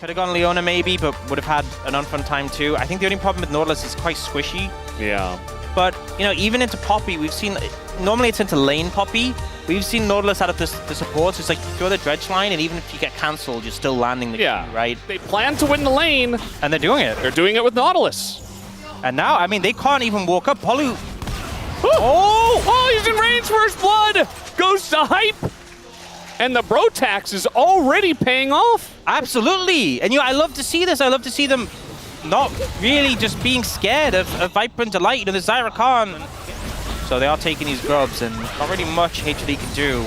Could have gone Leona maybe, but would have had an unfun time too. I think the only problem with Nautilus is quite squishy. Yeah. But, you know, even into Poppy, we've seen... Normally it's into lane Poppy. We've seen Nautilus out of the supports. It's like you throw the dredge line, and even if you get cancelled, you're still landing the Q, right? They plan to win the lane. And they're doing it. They're doing it with Nautilus. And now, I mean, they can't even walk up. Polu... Oh, he's in range for his blood. Goes to Hype. And the bro tax is already paying off. Absolutely. And, you know, I love to see this. I love to see them not really just being scared of Viper and Delight. You know, the Zyra Khan. So they are taking these grubs, and not really much HLE can do.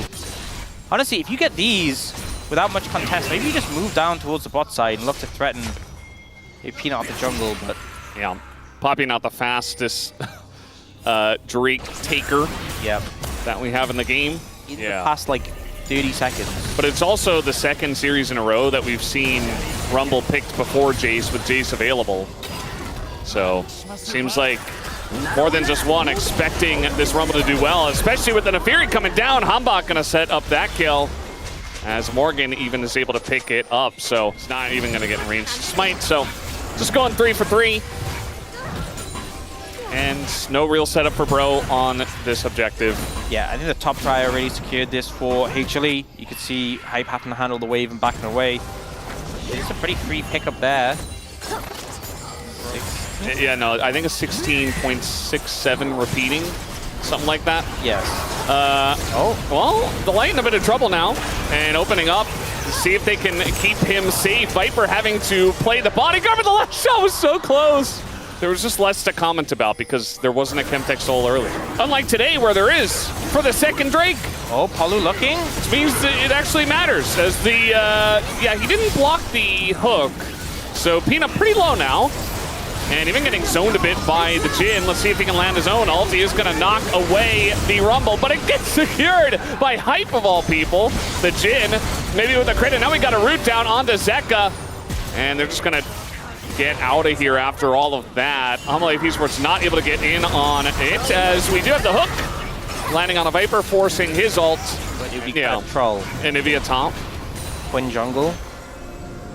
Honestly, if you get these without much contest, maybe you just move down towards the bot side and look to threaten a Peanut off the jungle. But yeah, Poppy not the fastest Drake taker that we have in the game. In the past, like, 30 seconds. But it's also the second series in a row that we've seen Rumble picked before Jace with Jace available. So, seems like more than just one expecting this Rumble to do well, especially with the Nefiri coming down. Hanwha gonna set up that kill as Morgan even is able to pick it up. So, it's not even gonna get in range to smite. So, just going 3 for 3. And no real setup for Bro on this objective. Yeah, I think the top try already secured this for HLE. You could see Hype having to handle the wave and backing away. It's a pretty free pickup there. Yeah, no, I think it's 16.67 repeating, something like that. Yes. Well, the Light in a bit of trouble now, and opening up to see if they can keep him safe. Viper having to play the bodyguard, but the last shot was so close. There was just less to comment about because there wasn't a Chemtech Soul earlier. Unlike today, where there is for the second Drake. Oh, Polu looking. Which means that it actually matters, as the, yeah, he didn't block the hook. So Peanut pretty low now. And even getting zoned a bit by the Jhin. Let's see if he can land his own ult. He is going to knock away the Rumble, but it gets secured by Hype of all people. The Jhin, maybe with a crit, and now we got a root down onto Zeka. And they're just going to get out of here after all of that. Hanwha Life Esports not able to get in on it, as we do have the hook. Landing on a Viper, forcing his ult. Yeah. Troll. And Ivy top. Twin jungle.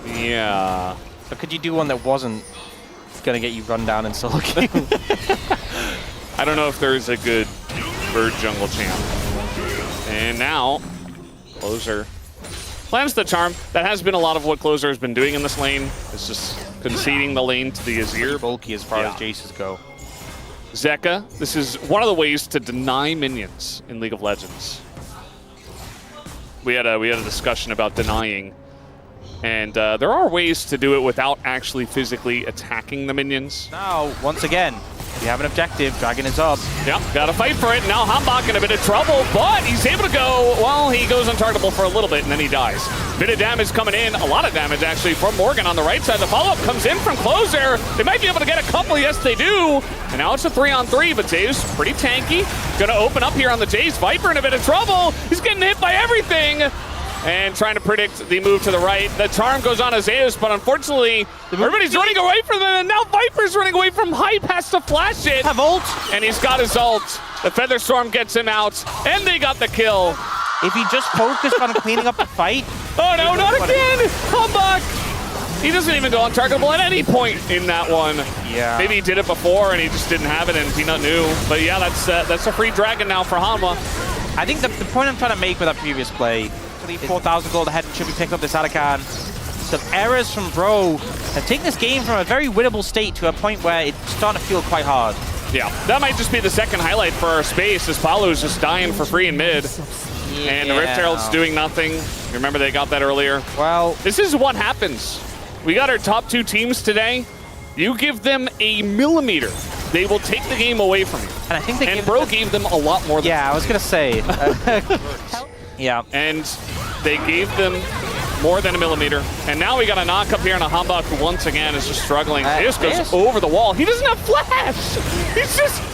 Yeah. But could you do one that wasn't gonna get you run down in solo queue? I don't know if there's a good bird jungle champ. And now, Closer plans the charm. That has been a lot of what Closer has been doing in this lane. It's just conceding the lane to the Azir. Bulky as far as Jaces go. Zeka, this is one of the ways to deny minions in League of Legends. We had a discussion about denying. And there are ways to do it without actually physically attacking the minions. Now, once again, we have an objective. Dragon is up. Yep, gotta fight for it. Now Hanwha in a bit of trouble, but he's able to go, well, he goes untargetable for a little bit and then he dies. Bit of damage coming in, a lot of damage actually from Morgan on the right side. The follow-up comes in from Closer. They might be able to get a couple, yes they do. And now it's a 3-on-3, but Zave's pretty tanky. Gonna open up here on the Jace. Viper in a bit of trouble. He's getting hit by everything. And trying to predict the move to the right. The charm goes on Zeus, but unfortunately, everybody's running away from them, and now Viper's running away from Hype, has to flash it. Have ult. And he's got his ult. The Feather Storm gets him out, and they got the kill. If he just focused on cleaning up the fight. Oh no, not again! Hanwha! He doesn't even go untargetable at any point in that one. Yeah. Maybe he did it before and he just didn't have it and Peanut knew. But yeah, that's a free dragon now for Hanwha. I think the point I'm trying to make with that previous play, 4,000 gold ahead, should we pick up this Arakan? Some errors from Bro have taken this game from a very winnable state to a point where it's starting to feel quite hard. Yeah, that might just be the second highlight for our space, as Palu's just dying for free in mid. Yeah. And the Rift Herald's doing nothing. Remember they got that earlier? Well, this is what happens. We got our top two teams today. You give them a millimeter, they will take the game away from you. And I think they Bro gave them a lot more than yeah, I was going to say. Yeah. And they gave them more than a millimeter. And now we got a knock up here on a Hanwha who once again is just struggling. This goes over the wall. He doesn't have flash.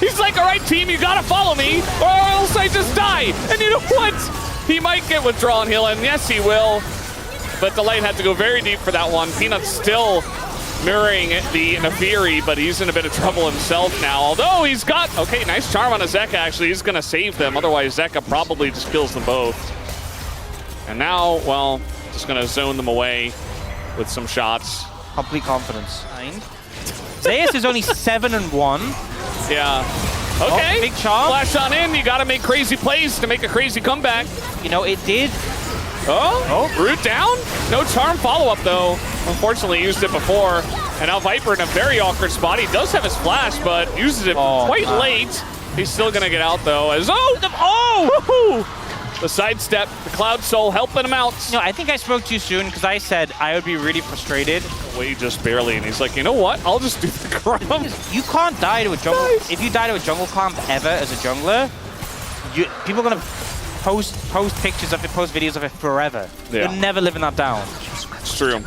He's like, all right, team, you gotta follow me or else I just die. And you know what? He might get withdrawn heal, and yes, he will. But the Light had to go very deep for that one. Peanut's still mirroring the Nefiri, but he's in a bit of trouble himself now. Although he's got, okay, nice charm on a Zeka actually. He's gonna save them. Otherwise, Zeka probably just kills them both. And now, well, just gonna zone them away. with some shots. Complete confidence. Zeus is only 7-1. Yeah. Okay. Oh, big charm. Flash on in. You got to make crazy plays to make a crazy comeback. You know, it did. Oh, root down? No charm follow-up, though. Unfortunately, used it before. And now Viper in a very awkward spot. He does have his flash, but uses it quite late. He's still going to get out, though. As the sidestep, the Cloud Soul helping him out. No, I think I spoke too soon because I said I would be really frustrated. Wait, just barely. And he's like, you know what? I'll just do the grump. You can't die to a jungle. Nice. If you die to a jungle comp ever as a jungler, people are going to post pictures of it, post videos of it forever. Yeah. You're never living that down. It's true.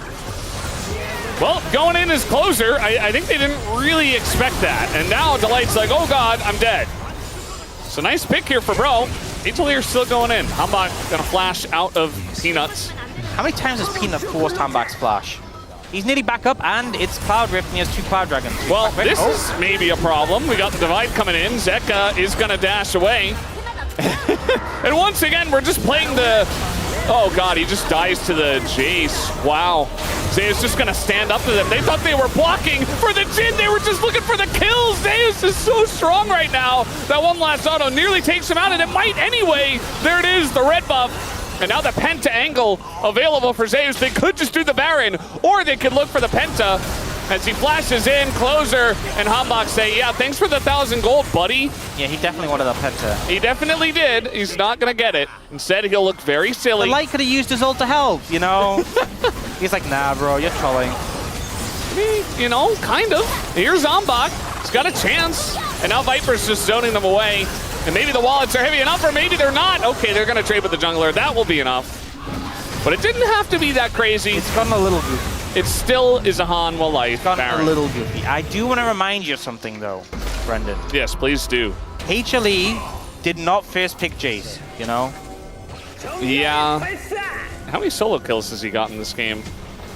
Well, going in as closer, I think they didn't really expect that. And now Delight's like, oh god, I'm dead. So nice pick here for Bro. HLE are still going in. Hanwha gonna flash out of Peanuts. How many times has Peanut forced Hanwha's flash? He's nearly back up, and it's Cloud Rift, and he has 2 Cloud Dragons. Well, this is maybe a problem. We got the Divide coming in. Zeka is gonna dash away. And once again, we're just playing the... Oh god, he just dies to the Jace. Wow. Zeus just gonna stand up to them. They thought they were blocking for the Jhin. They were just looking for the kills. Zeus is so strong right now. That one last auto nearly takes him out, and it might anyway. There it is, the red buff. And now the Penta angle available for Zeus. They could just do the Baron, or they could look for the Penta. As he flashes in, closer, and Hanwha say, yeah, thanks for the 1,000 gold, buddy. Yeah, he definitely wanted that Penta. He definitely did. He's not going to get it. Instead, he'll look very silly. The Light could have used his ult to help, you know? He's like, nah, bro, you're trolling. You know, kind of. Here's Zombok. He's got a chance. And now Viper's just zoning them away. And maybe the wallets are heavy enough, or maybe they're not. Okay, they're going to trade with the jungler. That will be enough. But it didn't have to be that crazy. It's gotten a little goofy. It still is a Hanwha Life Baron. Baron. A little goofy. I do want to remind you of something, though, Brendan. Yes, please do. HLE did not first pick Jace, you know? Yeah. How many solo kills has he got in this game?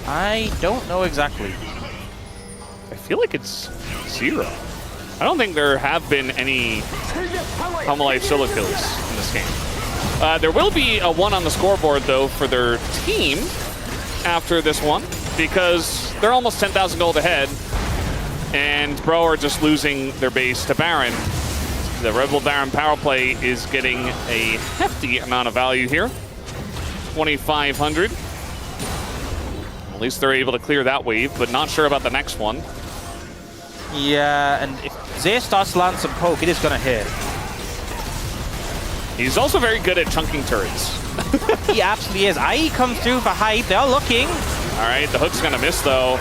I don't know exactly. I feel like it's 0. I don't think there have been any Hanwha Life solo kills in this game. There will be a 1 on the scoreboard, though, for their team after this one, because they're almost 10,000 gold ahead, and Bro are just losing their base to Baron. The Rebel Baron power play is getting a hefty amount of value here. 2,500. At least they're able to clear that wave, but not sure about the next one. Yeah, and if Zay starts to land some poke, it is going to hit. He's also very good at chunking turrets. He absolutely is. IE comes through for hype. They're looking. All right, the hook's going to miss, though.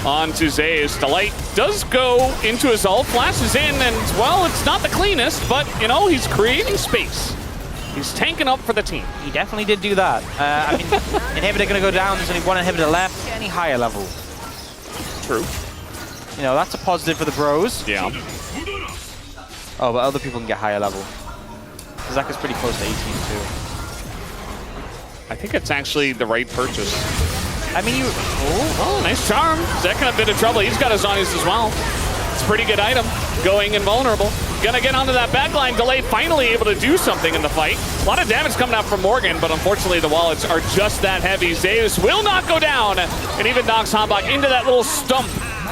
On to Zeus. Delight does go into his ult, flashes in, and, well, it's not the cleanest, but, you know, he's creating space. He's tanking up for the team. He definitely did do that. I mean, inhibitor going to go down. There's only 1 inhibitor left. Any higher level. True. You know, that's a positive for the bros. Yeah. Oh, but other people can get higher level. Zach is pretty close to 18, too. I think it's actually the right purchase. I mean, Oh, nice charm. Zach in a bit of trouble. He's got his Zonies as well. It's a pretty good item. Going invulnerable. Gonna get onto that backline. Delayed, finally able to do something in the fight. A lot of damage coming out from Morgan, but unfortunately the wallets are just that heavy. Zeus will not go down, and even knocks Hanwha into that little stump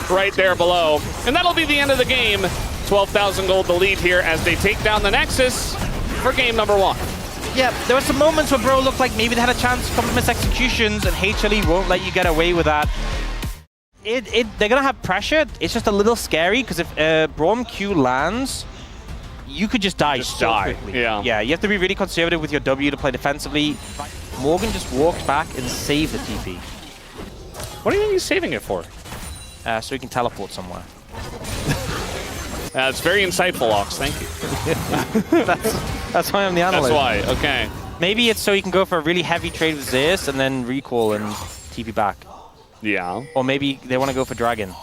right there below. And that'll be the end of the game. 12,000 gold the lead here as they take down the Nexus for game number 1. yeah, there were some moments where Bro looked like maybe they had a chance to miss executions, and HLE won't let you get away with that. They're going to have pressure. It's just a little scary, because if Braum Q lands, you could just die quickly. Yeah, you have to be really conservative with your W to play defensively. Morgan just walks back and saves the TP. What do you think he's saving it for? So he can teleport somewhere. It's very insightful, Ox. Thank you. That's why I'm the analyst. That's why. Okay. Maybe it's so he can go for a really heavy trade with Zeus and then recall and TP back. Yeah. Or maybe they want to go for Dragon.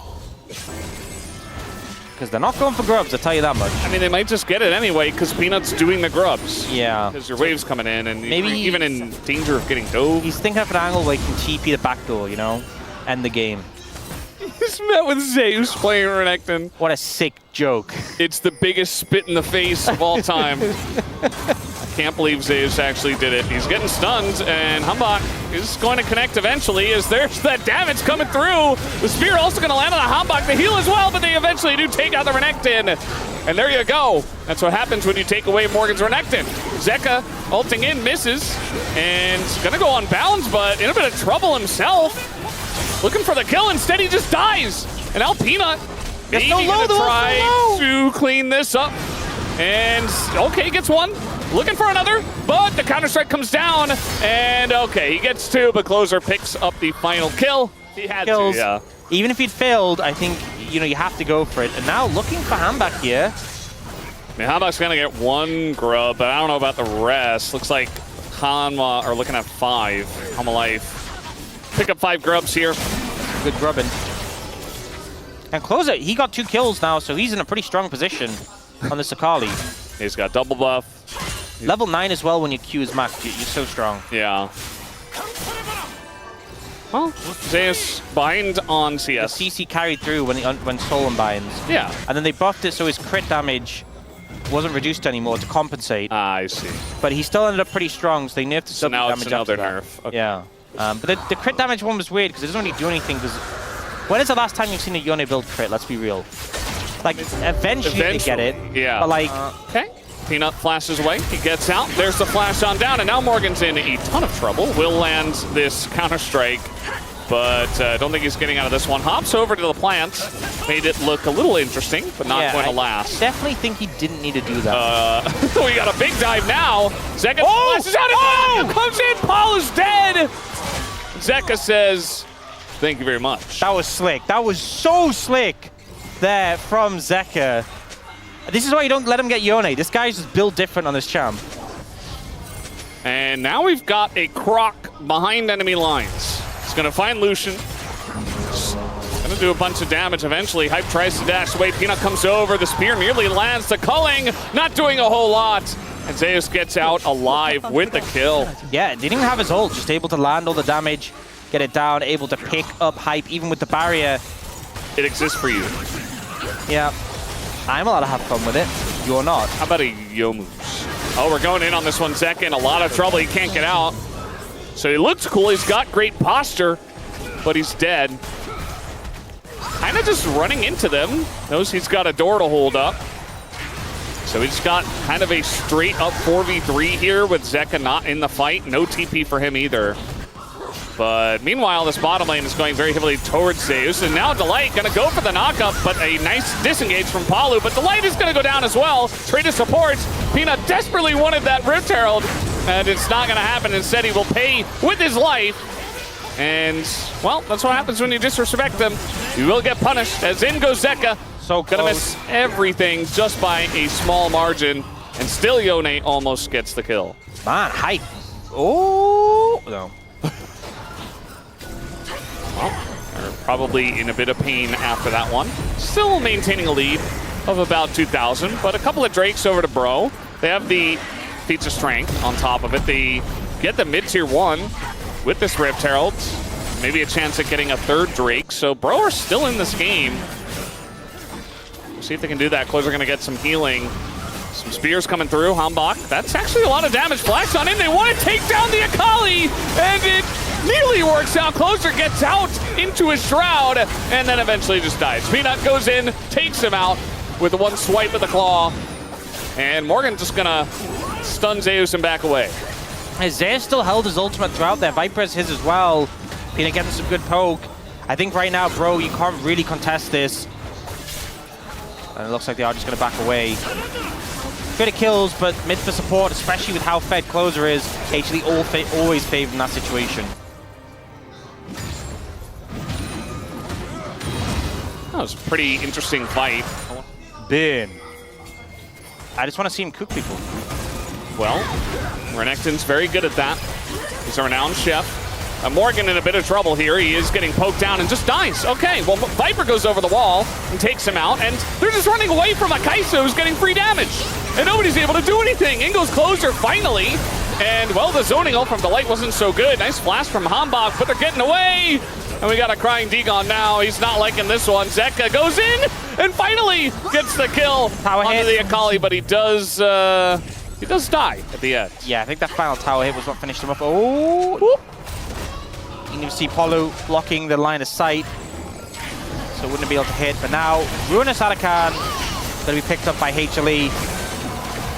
Because they're not going for grubs, I'll tell you that much. I mean, they might just get it anyway because Peanut's doing the grubs. Yeah. Because your wave's coming in, and maybe you're even in danger of getting dove. He's thinking of an angle where he can TP the back door, you know? End the game. He's met with Zeus playing Renekton. What a sick joke. It's the biggest spit in the face of all time. I can't believe Zeus actually did it. He's getting stunned, and Hanwha is going to connect eventually as there's that damage coming through. The spear also going to land on the Hanwha, the heal as well, but they eventually do take out the Renekton. And there you go. That's what happens when you take away Morgan's Renekton. Zeka ulting in, misses, and going to go on bounds, but in a bit of trouble himself. Looking for the kill, instead he just dies. And now Peanut maybe going to try to clean this up. And OK gets one. Looking for another, but the counter-strike comes down, and okay, he gets two, but Closer picks up the final kill. He had to, yeah. Even if he'd failed, I think, you have to go for it. And now looking for Hanwha here. I mean, Hanwha's gonna get one grub, but I don't know about the rest. Looks like Hanwha are looking at 5. Hanwha Life. Pick up 5 grubs here. Good grubbing. And Closer, he got 2 kills now, so he's in a pretty strong position on the Akali. He's got double buff. Level 9 as well when your Q is maxed. You're so strong. Yeah. Well, Zeus bind on CS. The CC carried through when Solon binds. Yeah. And then they buffed it so his crit damage wasn't reduced anymore to compensate. Ah, I see. But he still ended up pretty strong, so they nerfed the now damage it's another after nerf. that. Okay. Yeah. But the crit damage one was weird because it doesn't really do anything. Because when is the last time you've seen a Yone build crit? Let's be real. Like, eventually they get it. Yeah. But like... okay. Peanut flashes away. He gets out. There's the flash on down, and now Morgan's in a ton of trouble. Will land this counter-strike, but I don't think he's getting out of this one. Hops over to the plant. Made it look a little interesting, but not going to last. Definitely think he didn't need to do that. We got a big dive now. Zeka flashes out and comes in. Paul is dead. Zeka says, thank you very much. That was slick. That was so slick there from Zeka. This is why you don't let him get Yone. This guy's just built different on this champ. And now we've got a Croc behind enemy lines. He's going to find Lucian. Going to do a bunch of damage eventually. Hype tries to dash away. Peanut comes over. The spear nearly lands. The culling, not doing a whole lot. And Zeus gets out alive with the kill. Yeah, didn't even have his ult. Just able to land all the damage, get it down, able to pick up Hype even with the barrier. It exists for you. Yeah. I'm allowed to have fun with it. You're not. How about a Yomu's? Oh, we're going in on this one second. A lot of trouble. He can't get out. So he looks cool. He's got great posture, but he's dead. Kind of just running into them. Knows he's got a door to hold up. So he's got kind of a straight up 4v3 here with Zeka not in the fight. No TP for him either. But meanwhile, this bottom lane is going very heavily towards Zeus. And now Delight going to go for the knockup, but a nice disengage from Palu. But Delight is going to go down as well. Trade support. Peanut desperately wanted that Rift Herald, and it's not going to happen. Instead, he will pay with his life. And, well, that's what happens when you disrespect them. You will get punished, as in goes Zeka. So going to miss everything just by a small margin. And still Yone almost gets the kill. Man, Hype. Oh, no. Well, they're probably in a bit of pain after that one. Still maintaining a lead of about 2,000, but a couple of Drakes over to Bro. They have the feats of strength on top of it. They get the mid-tier 1 with this Rift Herald. Maybe a chance at getting a 3rd Drake. So Bro are still in this game. We'll see if they can do that. Closer going to get some healing. Some spears coming through. Hanwha. That's actually a lot of damage. Flash on in. They want to take down the Akali, and it nearly works out. Closer gets out into his shroud, and then eventually just dies. Peanut goes in, takes him out with one swipe of the claw, and Morgan just gonna stun Zeus and back away. Zeus still held his ultimate throughout there. Viper has his as well. Peanut getting some good poke. I think right now, Bro, you can't really contest this. And it looks like they are just gonna back away. Bit of kills, but mid for support, especially with how fed Closer is. HLE always favored in that situation. That was a pretty interesting fight. Burn. I just want to see him cook people. Well, Renekton's very good at that. He's a renowned chef. Morgan in a bit of trouble here. He is getting poked down and just dies. Okay, well, Viper goes over the wall and takes him out, and they're just running away from a Kai'Sa who's getting free damage. And nobody's able to do anything. In goes Closer finally. And, well, the zoning ult from Delight wasn't so good. Nice flash from Hanwha, but they're getting away. And we got a crying Dagon now. He's not liking this one. Zeka goes in and finally gets the kill onto the Akali, but he does die at the end. Yeah, I think that final tower hit was what finished him up. Oh! You can see Polo blocking the line of sight, so wouldn't be able to hit. But now, Ruinous Arakan going to be picked up by HLE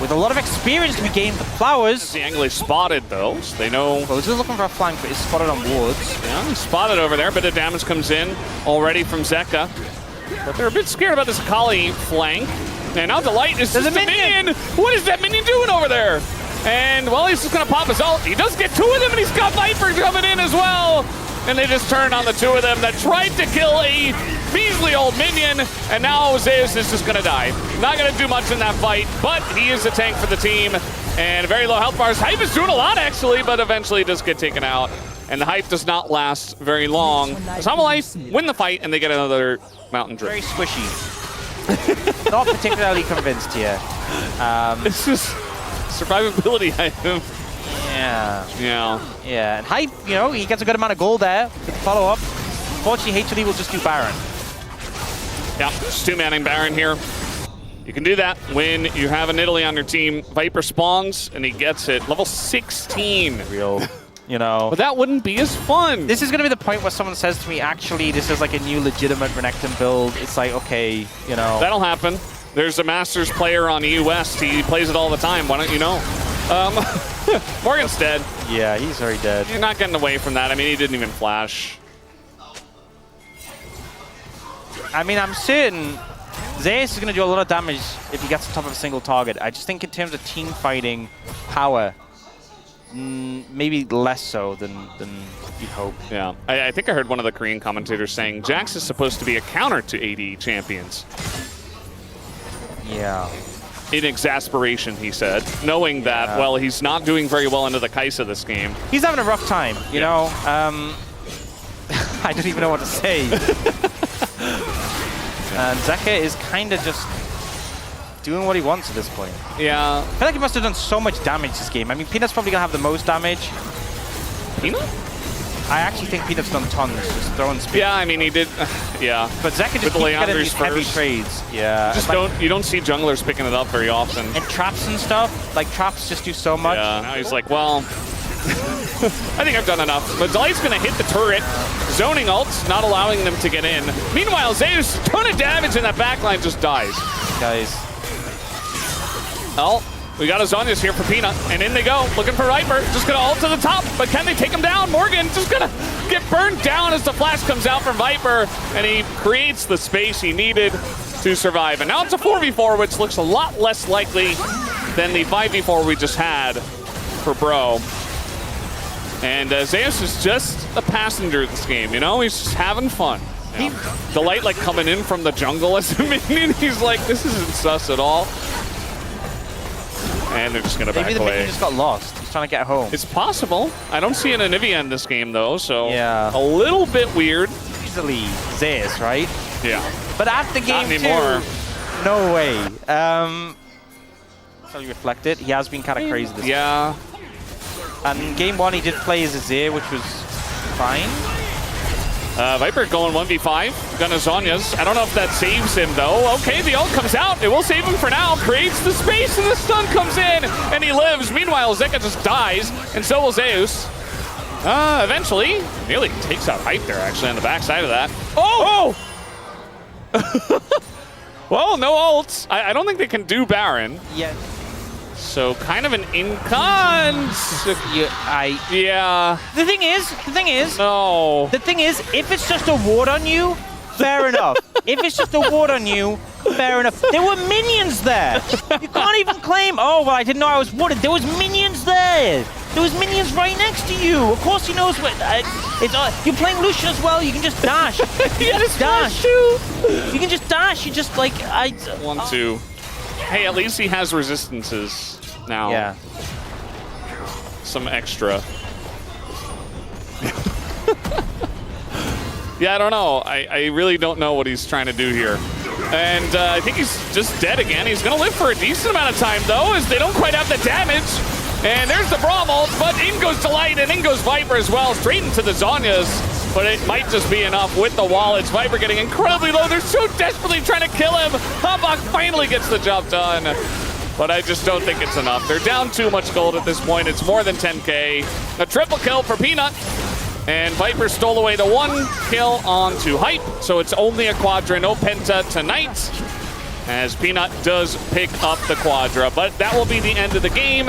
with a lot of experience to be gained for Flowers. The angle is spotted, though, so they know. Well, he's just looking for a flank, but he's spotted on wards. Yeah, he's spotted over there. A bit of damage comes in already from Zeka. But they're a bit scared about this Akali flank. And now Delight is just a minion. What is that minion doing over there? And, well, he's just going to pop his ult. He does get two of them, and he's got Viper coming in as well. And they just turn on the two of them that tried to kill a measly old minion. And now Zeus is just going to die. Not going to do much in that fight, but he is a tank for the team. And very low health bars. Hype is doing a lot, actually, but eventually does get taken out. And the hype does not last very long. Hanwha Life win the fight, and they get another Mountain Drip. Very squishy. Not particularly convinced here. It's just survivability item. Yeah. Yeah. Yeah, and Hype, you know, he gets a good amount of gold there with the follow-up. Fortunately, HLE will just do Baron. Yeah, just two-manning Baron here. You can do that when you have an Italy on your team. Viper spawns, and he gets it. Level 16. Real, you know. But that wouldn't be as fun. This is going to be the point where someone says to me, actually, this is like a new legitimate Renekton build. It's like, okay, you know. That'll happen. There's a Masters player on EU West. He plays it all the time. Why don't you know? Morgan's dead. Yeah, he's very dead. You're not getting away from that. I mean, he didn't even flash. I mean, I'm certain Zeus is going to do a lot of damage if he gets on top of a single target. I just think in terms of team fighting power, maybe less so than you'd hope. Yeah, I think I heard one of the Korean commentators saying Jax is supposed to be a counter to AD champions. Yeah. In exasperation, he said, knowing that, well, he's not doing very well into the Kai'Sa this game. He's having a rough time, you know. I don't even know what to say. And Zeka is kind of just doing what he wants at this point. Yeah. I feel like he must have done so much damage this game. I mean, Peanut's probably going to have the most damage. Peanut? I actually think Peanut's done tons, just throwing speed. Yeah, I mean, he did, yeah. But Zeka just keeps getting these heavy trades. Yeah. You don't see junglers picking it up very often. And traps and stuff. Like, traps just do so much. Yeah, now he's like, well, I think I've done enough. But Delight's going to hit the turret. Zoning ults, not allowing them to get in. Meanwhile, Zeus, ton of damage, and that backline just dies. Guys. Oh, we got a Zhonya's here for Peanut, and in they go, looking for Viper. Just going to ult to the top, but can they take him down? Morgan just going to get burned down as the flash comes out from Viper, and he creates the space he needed to survive. And now it's a 4v4, which looks a lot less likely than the 5v4 we just had for Bro. And Zeus is just a passenger in this game, you know? He's just having fun. Yeah. Delight, like, coming in from the jungle as a minion. He's like, this isn't sus at all. And they're just going to back away. Maybe the minion just got lost. He's trying to get home. It's possible. I don't see an Anivia in this game, though, so yeah. A little bit weird. Easily Zeus, right? Yeah. But after game Not anymore. 2, no way. So you reflect it. He has been kind of crazy this Yeah. game. And game 1, he did play as Azir, which was fine. Viper going 1v5. Gonna Zhonya's. I don't know if that saves him, though. Okay, the ult comes out. It will save him for now. Creates the space, and the stun comes in, and he lives. Meanwhile, Zeka just dies, and so will Zeus. Eventually, nearly takes out Hype there, actually, on the backside of that. Oh! Well, no ults. I don't think they can do Baron. Yeah. So kind of an incons. Yeah. The thing is, no. The thing is, if it's just a ward on you, fair enough. If it's just a ward on you, fair enough. There were minions there. You can't even claim, oh, well, I didn't know I was warded. There was minions there. There was minions right next to you. Of course he knows what. You're playing Lucian as well. You can just dash. You just dash. You can just dash. You just like 1, 2. Hey, at least he has resistances now. Yeah. Some extra. Yeah, I don't know. I really don't know what he's trying to do here. And I think he's just dead again. He's going to live for a decent amount of time, though, as they don't quite have the damage. And there's the Braum ult, but in goes Delight, and in goes Viper as well, straight into the Zhonya's. But it might just be enough with the wallets. Viper getting incredibly low. They're so desperately trying to kill him. Hambach finally gets the job done. But I just don't think it's enough. They're down too much gold at this point. It's more than 10K. A triple kill for Peanut. And Viper stole away the 1 kill onto Hype, so it's only a Quadra, no Penta tonight, as Peanut does pick up the Quadra. But that will be the end of the game,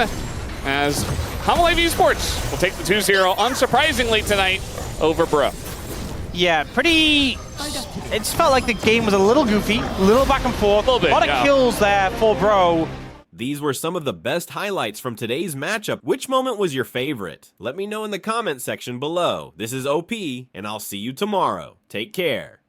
as Hanwha Life Esports will take the 2-0, unsurprisingly tonight, over Bro. Yeah, pretty... It felt like the game was a little goofy, a little back and forth. A little bit, lot of kills there for Bro. These were some of the best highlights from today's matchup. Which moment was your favorite? Let me know in the comment section below. This is OP, and I'll see you tomorrow. Take care.